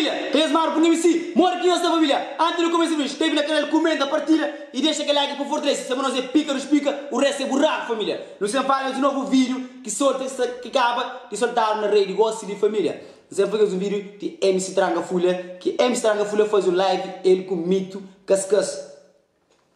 família, eles maram por MC, mora aqui nossa família. Antes de começar o vídeo, teve na canal, comenta, partilha e deixa aquele like para fortalecer. Se nós é pica, nos pica, o resto é buraco, família. Nós sempre fazemos um novo vídeo que acaba de soltar na rede Gosto de Família. Nós sempre fazemos um vídeo de MC Tranga Folha, que MC Tranga Folha faz um live, ele com mito, cascas.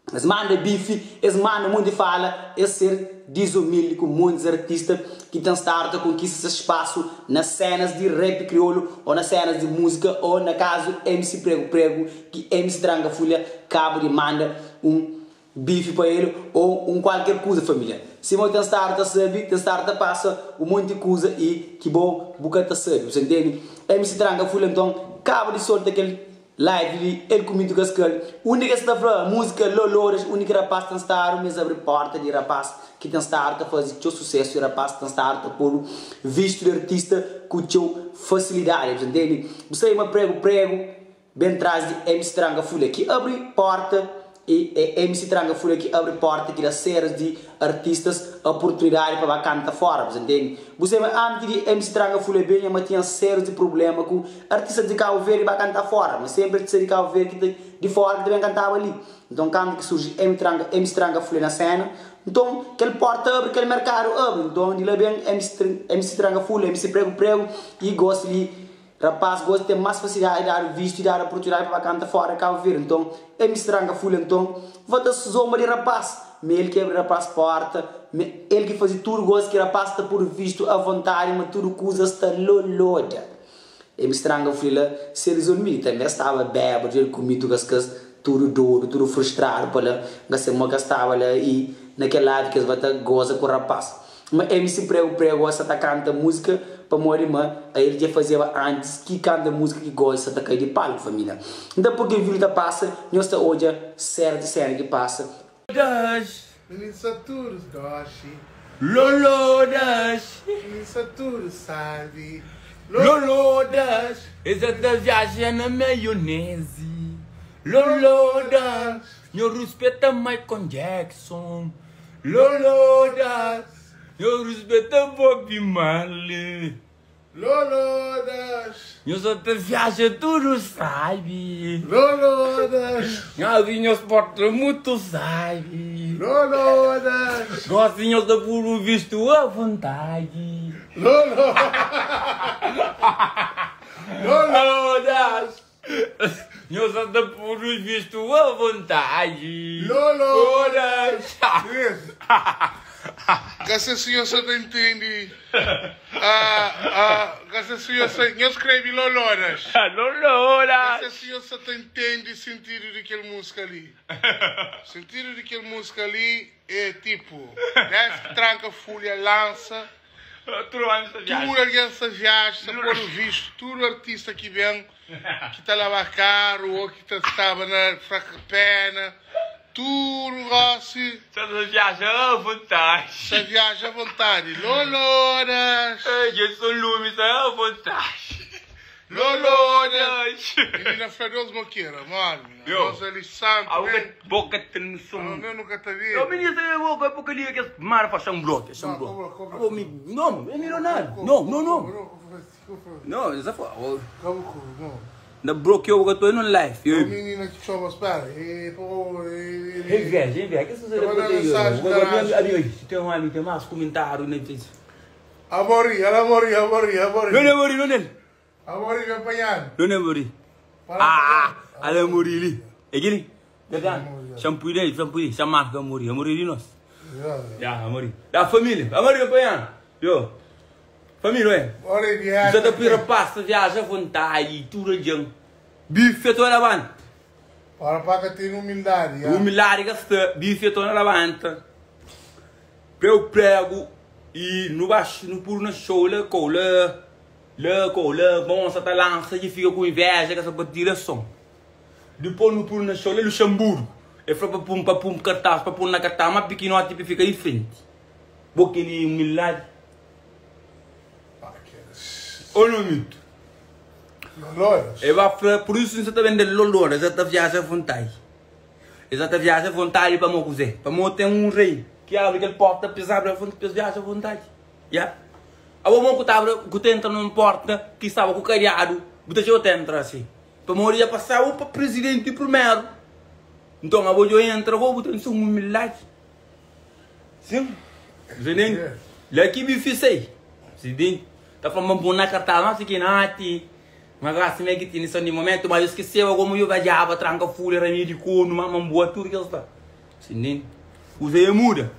Eles mandam bife, eles mandam muito fala, eles ser desumilde com muitos artistas que estão startando a conquistar esse espaço nas cenas de rap crioulo ou nas cenas de música ou na caso MC Prego, que MC Tranga Folha acaba de mandar um bife para ele ou qualquer coisa, família. Se você está sabe, está passa um monte de coisa e que bom, bucata sabe, você entende? MC Tranga Folha então acaba de soltar aquele live, ele comigo com as coisas. Única está falando, música, lolores, única rapaz que está mas abre porta de rapaz que está a fazer seu sucesso, e rapaz que está a pôr visto de artista com seu facilidade, entende? Você é uma prego, bem atrás de MC Tranga Folha que abre porta e é MC Tranga Folha que abre porta que dá séries de artistas oportunidade para cantar fora, entende? Você antes de MC Tranga Folha bem, mas tinha séries de problemas com artistas de Cabo Verde para cantar fora, mas sempre de Cabo Verde que de fora que também cantava ali. Então quando que surge MC Tranga Folha na cena, então aquele porta abre, aquele mercado abre, então de lá bem MC Tranga Folha, MC Prego e gosta de rapaz gosta de ter mais facilidade de dar visto e dar oportunidade para cantar fora Cabo Verde. Então MC Tranga Folha então vota zomba de rapaz, ele que abre rapaz porta, ele que faz tudo gosta que rapaz está por visto à vontade, mas tudo coisa está loloda. MC Tranga Folha se resolveu também estava bêbado, ele comido as tudo duro, tudo frustrado para gastar uma gastava lá e naquela época que ele goza com o rapaz. Mas MC Prego está canta música para morrer, mas ele já fazia antes que canta música que gosta de cair de palco, família. Então porque o vídeo passa, nós está hoje série de cena que passa. Menino Saturo gosta, Lolodas, menino Saturo sabe, Lolodas, essa viagem na maionese. Lolodas, eu respeito Michael Jackson. Lolodas, eu respeito Bob Marley. Lolodas, Eu só te viagem tudo sabe. Lolodas, Galinhos portam muito sabe. Lolodas, Gostinhos de puro visto à vontade. Lolodas, eu só te puro visto à vontade. Lolodas. Gasta senhor só não entende. Gasta senhor só não escreve Lolodas. Lolodas. Gasta senhor só não entende o sentido daquela música ali. O sentido daquela música ali é tipo, desce, tranca, folha, lança. Tudo aliança viagem, se for visto, tudo artista que vem, que está a lavar carro ou que estava na fraca pena, tudo gosta. Você viaja à vontade. Você viaja à vontade. Loloras. Eu sou Lumes à vontade. Loloras. Menina Fredoso Moqueira, mano. Nossa, ele santo. A boca tem som. Eu nunca te vi. Eu menino, eu vou porque ali que mara faz um bloco, um bloco. Não, é milionário. Não, já foi. Não. Na bloqueou o que eu tô no live. A menina que chama, espera. Reveja, que isso é o tem um amigo, tem mais comentário, né? A morrer. Não é. A morrer, apanhado. Não é morrer. Ela morrer ali. É aquele? Shampoo dele, chamar que morrer. A morrer de nós. Já, a morrer. Da família, a morrer apanhado. Yo. Família, é? Já te pira pasta, viaja à vontade, tudo de bife toda a levanta. Para que tenha humildade. Humildade que está, bife toda a levanta. Prego e no baixo, no puro na show, lá, bom, essa lança e fica com inveja que essa batida som. Depois no puro na show, lá, Luxemburgo. É para pum, cartaz, para pôr na cartaz, mas pequeno tipo fica em frente. Boquinha humildade. Ou não mito? Loloras. Por isso você está vendendo Loloras, você está viajando à vontade. Você está viajando à vontade para mozer. Para mozer tem um rei que abre aquele porta, pisar viaja à vontade. Já? A mamãe que estava que entra numa porta que estava com o cariado, Buta eu entra assim. Para morrer já passar o para presidente primeiro. Então a boa entra, vou botar isso humildade. Sim. Presidente. Lá que me fiz aí. Presidente. Tá falando bom na carta, não sei que nati. Mas assim é que tem nesse momento, mas eu esqueci como eu vai já tranca folha remédio de corno, mas boa tudo que está. Presidente. Usei muda.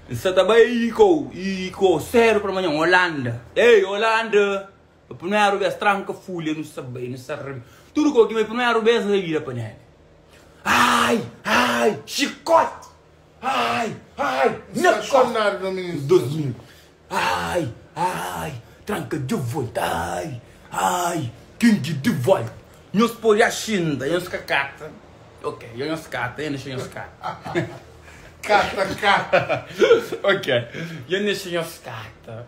Você tá bem com sério para amanhã, Holanda. Ei, Holanda. O primeiro vez tranca folha, não sabe, não sabe. Tudo que me primeiro vez na vida para ele. Ai, chicote. Ai, não nada no ministro. 2000. Ai, tranca de volta. Ai, king de volta. Nós por a China, nós cacata. Ok, nós cata, nós cata. Cata. Ok. Eu não sei os cata.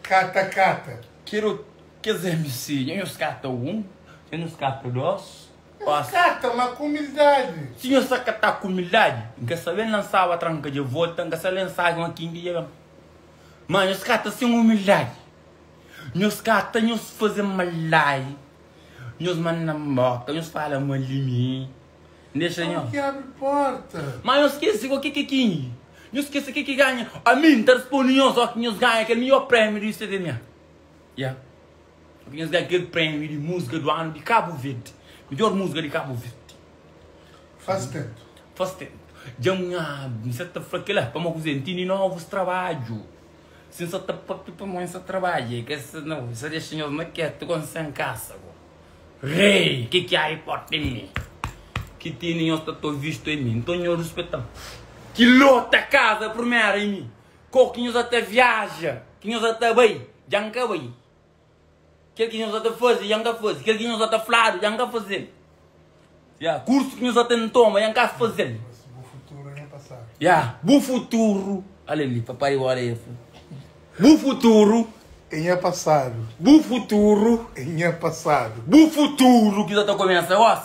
Cata. Quero dizer me se eu os cata um, eu os cata dois. Cata, mas com humildade. Se eu só cata com humildade, que se vem lançar a tranca de volta, que se lançar uma king de mas os cata sem humildade. Nós cata, nós fazemos malai. Nós mandamos, nós falamos malimi. Como que abre porta? Mas não esquece o que é King. Não esquece o que ganha. A mim, tá disponível só que nós ganha aquele melhor prêmio de CD. Yeah. Nós ganha aquele prêmio de música do ano de Cabo Verde. Melhor música de Cabo Verde. Faz tempo. Já não sei se foi aquela para uma coisa, tem novos trabalhos. Se você está para mais trabalho, que se não, se deixa senhor não quer, tu consegue em casa. Rei, que há aí por mim? Que tem nós tá visto em mim, então eu respeito. Que lota casa primeiro em mim, coquinhos até viaja, que nós até bem, já não quer bem. Que nós até fazer, já não quer fazer, que nós até flado, já não quer fazer. Já curso que nós até não toma, já não quer fazer. O futuro é passado. Já, bom futuro, olha ali, papai olha aí. Bom futuro. Em passado. Bom futuro. Em passado. Bom futuro que já está começando, ó.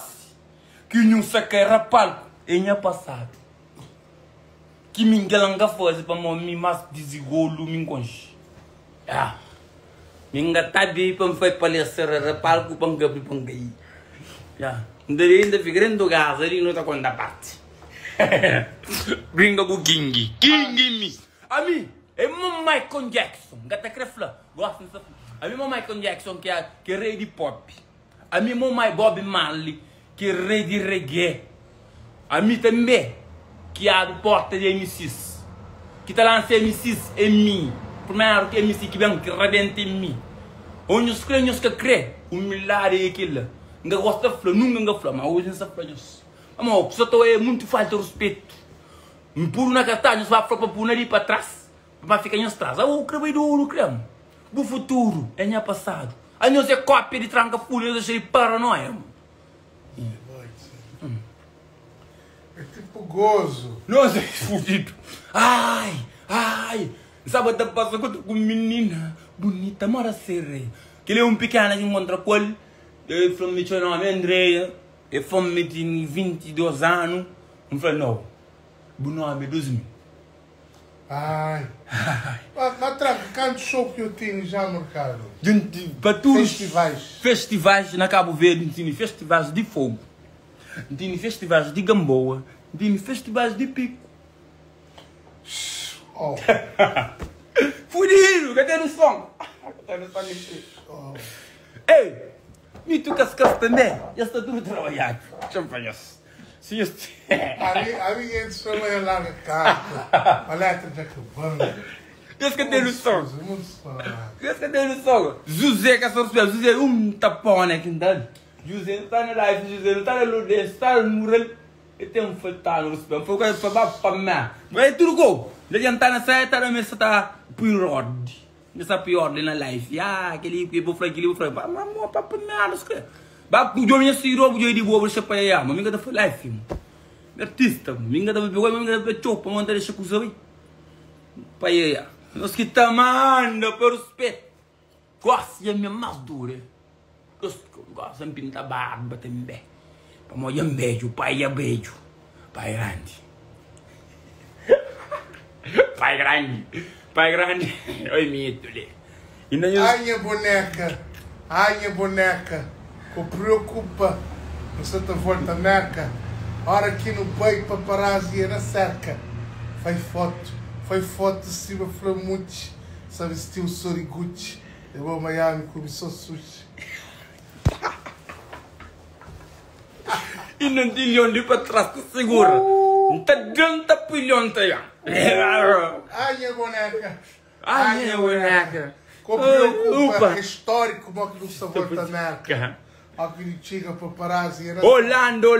Que não se quer rapalco, em passado. Que me engalanga fazer para me mais desigolo, me enconche. Ah. Me engatabi para me fazer palestra, rapalco, para me gabri, para me gaí. Já. Ainda fica gás, ali não está com a parte. Brinca com o King. King me. A mim, é o Michael Jackson. Gata crefla. Gosto disso. A mim, o Michael Jackson, que é rei de pop. A mim, o Bob Marley, que é rei de reggae. A mim também, que abre porta de MCs. Que está lançando MCs em mim. Primeiro que MC que vem, que rebenta em mim. Onde os crentes que crê, humildade é aquilo. Não gosta de falar, nunca fala, mas hoje não se fala isso. Mas só estou muito falta de respeito. Me puro na carta, não se vai falar para pôr ali para trás. Para ficar em atrás. O creme do ouro, creme. O futuro, é minha passado. Aí não se cópia de tranca pura, eu deixei paranoia. É tipo gozo. Nossa, é fudido. Ai. Sabe, tá passando com menina bonita, mora ser. Que ele é pequeno que encontra com ele. Ele falou, me chama Andréia. Ele falou, me tem 22 anos. Eu falei, não. O nome é 2000. Ai. Mas tranca, quanto show que eu tenho já marcado? Para todos festivais na Cabo Verde, tem festivais de fogo. Tem festivais de Gamboa. Tem festivais de pico. Oh. Fudido, cadê no som? Ei, me tu cascas também. Já está tudo trabalhado. Champanhas. Sim, a minha edição é lá na carta. Olha, já acabando. Cadê no som? Cadê no som? José, que essa pessoa, José, tapão, né? José não está na live, José não está na luz, está no mural. E tem faltado no spam. Foi coisa para mim. Mas tudo gol. Ele está na saia, está na mesa, está pior. Nessa pior na live. Aquele que eu falei, mas para mim, não sei. Ba eu me siro, eu digo, vou deixar para aí. Mas me foi live. Artista, me engada pegou, me engada pegou, para mandar deixar com o para aí. Nós que tamando, por respeito. Gosto de minha mais dura. Gosto de pintar barba também. Para molhar beijo, pai é beijo. Pai grande. Pai grande. Oi, mito, Ai, boneca, que preocupa, você tá volta neca. Hora que no pai paparazzi na cerca. Faz foto de cima flamute, sabe estilo Soriguchi. Eu vou a Miami começou sushi. E não tinha onde para trás que segura. Não tá dando a pilhão, tá já. Ai, boneca. Que preocupa, histórico, como que não se volta neca. Aquele chica paparazzi. Orlando.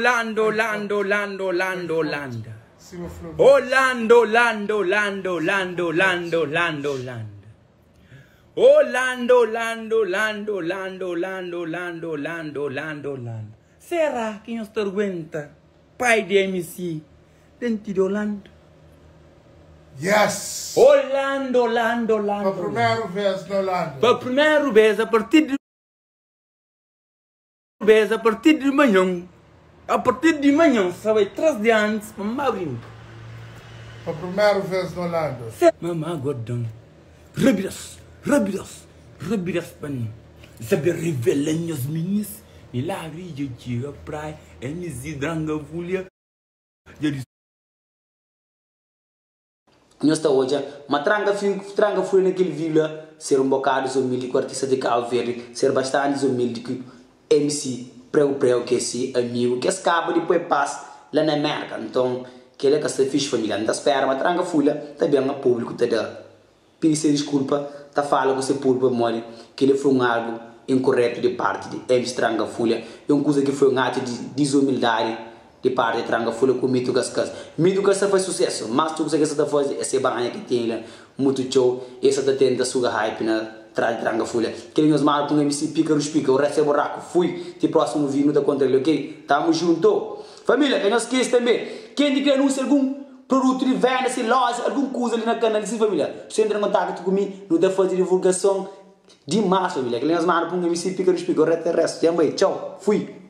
Será que nós tormenta? Pai de MC, dentro de Orlando. Yes! Orlando. Para primeira vez no Orlando. Para primeira vez, a partir de manhã. A partir de manhã, sabe, 3 de antes, mamãe abrindo. Para primeira vez no Orlando. Mamãe gordão. Rápidas, pan. Sabe, revelando as minhas. E lá, eu tiro a praia, MC Dranga Fulha. Nós estamos hoje, mas tranga Fulha naquele vila, ser bocado humilde com o artista de Cabo Verde, ser bastante humilde com MC preu que esse amigo, que escapa depois passa lá na América. Então, que ele é que se fixe família, não está espera, mas tranga Fulha, também é público, tá dando. Pedir desculpa, tá falando com esse público, mole, que ele foi algo incorreto de parte de MC Tranga Fulha, é uma coisa que foi um ato de desumildade de parte de Tranga Fulha com o Mito Cascas. Mito Cascas faz sucesso, mas tu que você está fazendo essa banha que tem lá, muito show, essa está tendo a sua hype na Tranga Fulha. Que nos marca com o MC Pícaros Pica, o resto é buraco. Fui, de próximo vídeo da contra ele, ok? Tamo junto. Família, que não esqueça também, quem quer anunciar algum produto de venda, se loja, alguma coisa ali na canal, assim, família, você entra em contato comigo, não dá fazer divulgação. Demais, família. Que nós mandamos para um MC Pícaros Pica, o resto é resto. Tchau, fui.